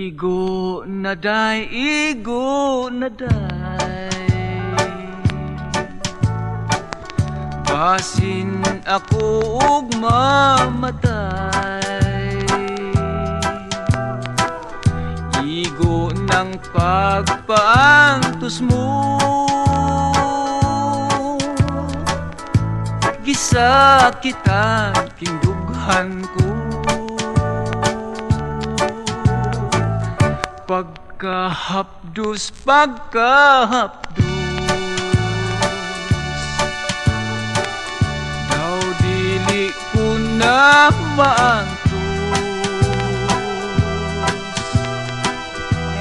Igo na day, igo na day, basin ako ug mamatay. Igo ng pagpaantos mo, gisakitan kindughan ko. Pagkahapdos, daw dili ko na maantos.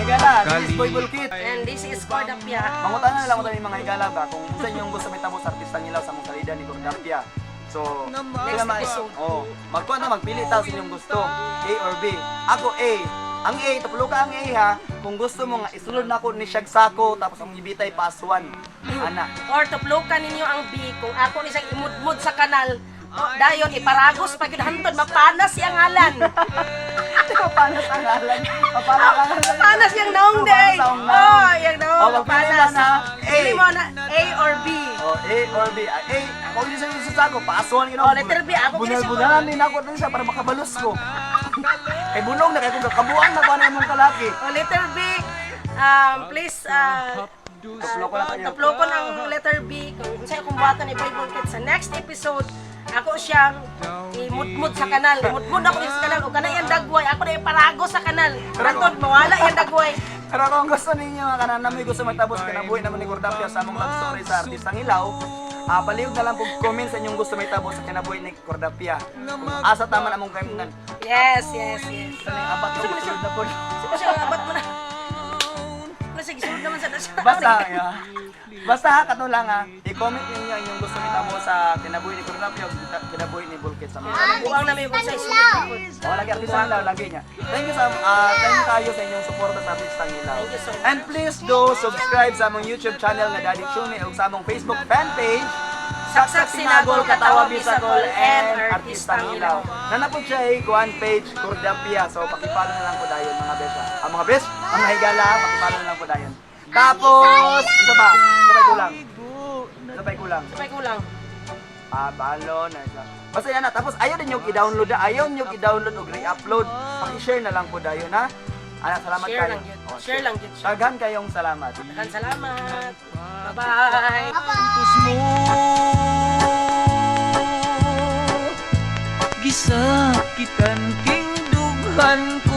Higala, this is Boy Bulkit. And this is Cordapia. Mangutangan na lang ko tayo mga higala ba kung sa inyong gusto may tabo sa artistang ilaw sa mong salida ni Cordapia. So, Next episode. magkuha na magpili tayo sa inyong gusto, A or B. Ako A. Ang A, tapulo ka ang A ha. Kung gusto mo nga isulod na ako ni Shagsako tapos ang ibitay pasuan. Ana. Or tuplukan ninyo ang B kung ako ni siyang imudmud sa kanal. Dayon iparagos pag hantod mapanas yang ngalan. Papanas ang ngalan. Mapanas yang naong day. Oh, yang naong mapanas. A. Pili mo na A or B. A or B. A, ako din sa Shagsako, pasuan yun. Letter B, ako din sa Bunan din ako din siya para makabalos ko. Kay bunog na kay kung kabuang na ko na mong kalaki. Letter B. Please taplo ko ng letter B kung sa'yo kung buhatan ni Boy Bulkit sa next episode. Ako siyang imudmud sa kanal. Imudmud ako din sa kanal. O kana yung dagway. Ako na yung parago sa kanal. Antod, mawala yung dagway. Pero kung gusto ninyo mga kanan namin gusto magtabos kinabuhi naman ni Cordapia sa among love story sa Artistang Ilaw, palihog na lang po comment sa inyong gusto may tabos sa kinabuhi ni Cordapia. Kung asa tama na mong kaimungan. Yes. Sa ning abat ko sulod na po. Sige siya, abat mo na. Sige, sulod naman sa nasa. Basta ha, kato lang ha, i-comment ninyo inyong gusto may tabos sa kinabuhi ni Cordapia o kinabuhi ni Bulkit sa mga. Buwang namin yung sa isunod. Lagi Artistang Ilaw, lagi niya. Thank you kayo sa inyong suporta sa Artistang Ilaw. Thank you so much. And please do subscribe sa among YouTube channel nga Daddy Chuni o sa among Facebook fan page Saksak Sinagol, Katawa Bisagol, and Artistang Ilaw. Nanapod siya kuan page Cordapia. So pakipalo na lang po dayon mga besya. Mga besh, mga higala, pakipalo na lang po dayon. Tapos, ito ba? Sabay kulang. Sabay kulang. Balo na siya. Basta yan na. Tapos ayaw din yung i-download na. Ayaw yung i-download o re-upload. Paki-share na lang po dayon ha. Salamat Share kayo. lang yun. Share lang yun. Daghan kayong salamat. Daghang salamat. Bye-bye. Antos mo, gisakitan kindughan ko.